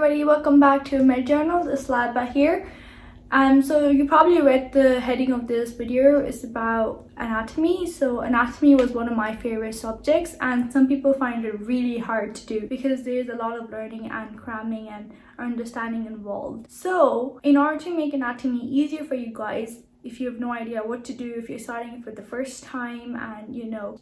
everybody, welcome back to my journal. It's Ladba here. So you probably read the heading of this video. It's about anatomy. So anatomy was one of my favorite subjects, and some people find it really hard to do because there's a lot of learning and cramming and understanding involved. So in order to make anatomy easier for you guys, if you have no idea what to do, if you're starting for the first time and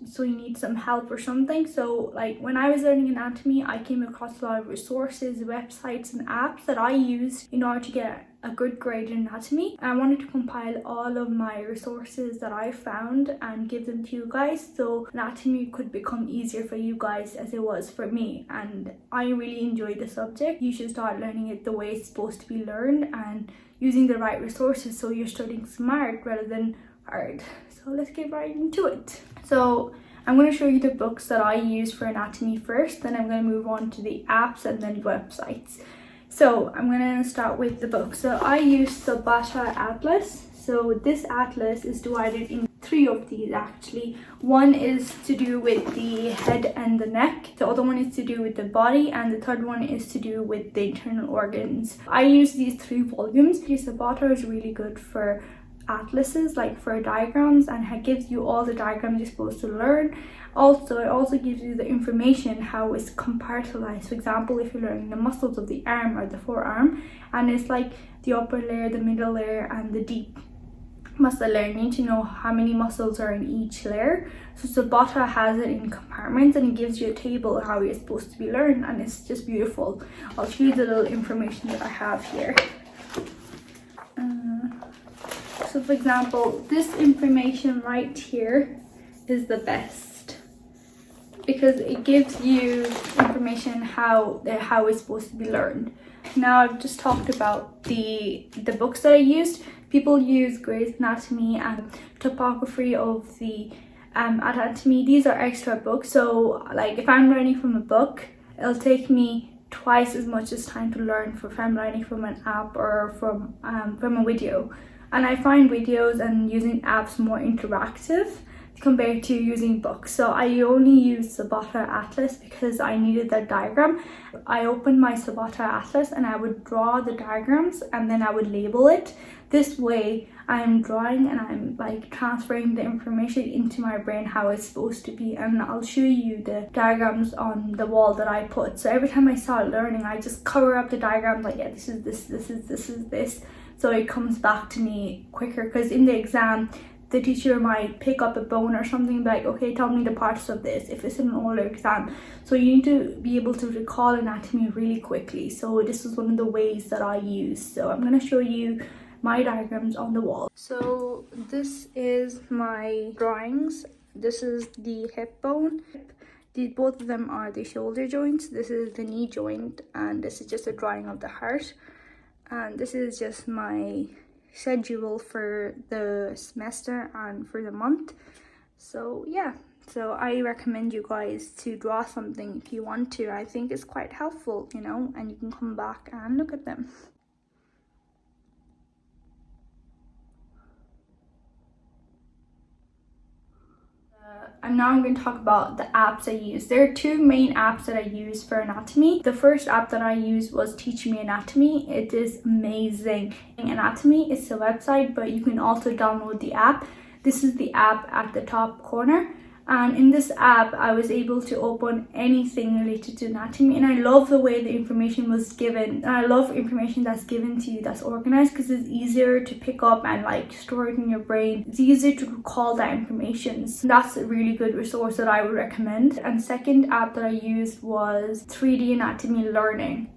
so you need some help or something. So like when I was learning anatomy, I came across a lot of resources, websites and apps that I used in order to get a good grade in anatomy. I wanted to compile all of my resources that I found and give them to you guys, so anatomy could become easier for you guys as it was for me. And I really enjoyed the subject. You should start learning it the way it's supposed to be learned and using the right resources so you're studying smart rather than hard. So let's get right into it. So I'm going to show you the books that I use for anatomy first, then I'm going to move on to the apps and then websites. So I'm going to start with the book. So I use Sabotta Atlas. So this atlas is divided in three of these actually. One is to do with the head and the neck, the other one is to do with the body, and the third one is to do with the internal organs. I use these three volumes. Sabotta is really good for atlases, like for diagrams, and it gives you all the diagrams you're supposed to learn. Also, it also gives you the information how it's compartmentalized. For example, if you're learning the muscles of the arm or the forearm, and it's like the upper layer, the middle layer, and the deep muscle layer. You need to know how many muscles are in each layer. So Sabotta has it in compartments, and it gives you a table of how you're supposed to be learned, and it's just beautiful. I'll show you the little information that I have here. So for example, this information right here is the best because it gives you information how it's supposed to be learned. Now I've just talked about the books that I used. People use Grey's Anatomy and topography of the anatomy. These are extra books. So like if I'm learning from a book, it'll take me twice as much as time to learn if I'm learning from an app or from a video. And I find videos and using apps more interactive compared to using books. So I only use Sabotta Atlas because I needed that diagram. I opened my Sabotta Atlas and I would draw the diagrams and then I would label it. This way I'm drawing and I'm like transferring the information into my brain how it's supposed to be, and I'll show you the diagrams on the wall that I put. So every time I start learning, I just cover up the diagram like, yeah, this is this. So it comes back to me quicker, because in the exam the teacher might pick up a bone or something like, okay, tell me the parts of this, if it's an older exam. So you need to be able to recall anatomy really quickly. So this is one of the ways that I use. So I'm going to show you my diagrams on the wall. So this is my drawings. This is the hip bone. Both of them are the shoulder joints. This is the knee joint, and this is just a drawing of the heart. And this is just my schedule for the semester and for the month. So yeah, so I recommend you guys to draw something if you want to. I think it's quite helpful, and you can come back and look at them. And now I'm going to talk about the apps I use. There are two main apps that I use for anatomy. The first app that I used was Teach Me Anatomy. It is amazing. Anatomy is a website, but you can also download the app. This is the app at the top corner. And in this app, I was able to open anything related to anatomy. And I love the way the information was given. And I love information that's given to you that's organized, because it's easier to pick up and like store it in your brain. It's easier to recall that information. So that's a really good resource that I would recommend. And second app that I used was 3D Anatomy Learning.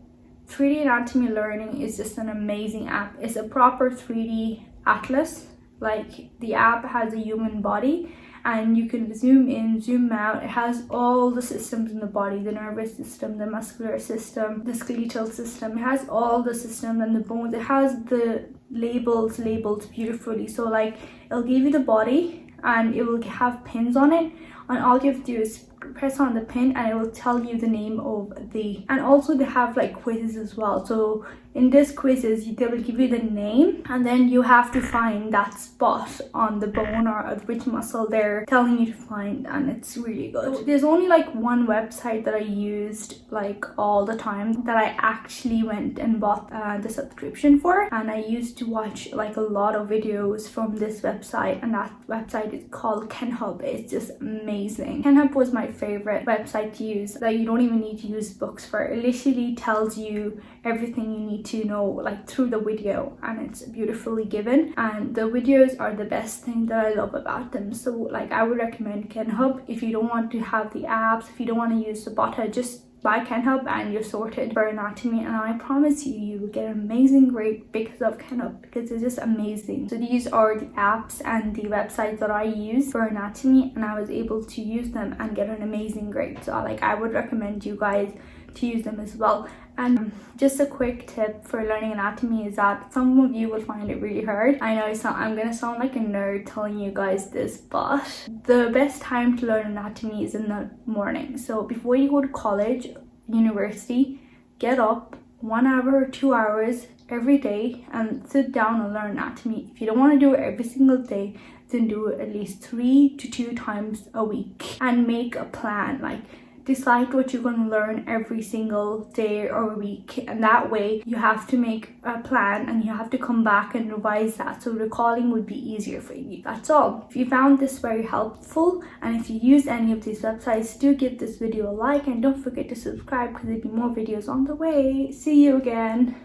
3D Anatomy Learning is just an amazing app. It's a proper 3D atlas. Like the app has a human body, and you can zoom in, zoom out. It has all the systems in the body, the nervous system, the muscular system, the skeletal system. It has all the systems and the bones. It has the labels labeled beautifully. So like it'll give you the body and it will have pins on it, and all you have to do is press on the pin and it will tell you the name of the, and also they have like quizzes as well. So in this quizzes, they will give you the name, and then you have to find that spot on the bone or which muscle they're telling you to find, and it's really good. So there's only like one website that I used like all the time that I actually went and bought the subscription for, and I used to watch like a lot of videos from this website, and that website is called Kenhub. It's just amazing. Kenhub was my favorite website to use, that you don't even need to use books for. It literally tells you everything you need to know like through the video, and it's beautifully given, and the videos are the best thing that I love about them. So like I would recommend Kenhub if you don't want to have the apps, if you don't want to use Sabotta, just buy Kenhub and you're sorted for anatomy, and I promise you, you will get an amazing grade because of Kenhub, because it's just amazing. So these are the apps and the websites that I use for anatomy, and I was able to use them and get an amazing grade. So like I would recommend you guys to use them as well. And just a quick tip for learning anatomy is that some of you will find it really hard. I know I'm gonna sound like a nerd telling you guys this, but the best time to learn anatomy is in the morning. So before you go to college, university, get up 1 hour or 2 hours every day and sit down and learn anatomy. If you don't want to do it every single day, then do it at least 3 to 2 times a week, and make a plan. Like decide what you're going to learn every single day or week, and that way you have to make a plan and you have to come back and revise that, so recalling would be easier for you. That's all. If you found this very helpful, and if you use any of these websites, do give this video a like, and don't forget to subscribe because there'll be more videos on the way. See you again.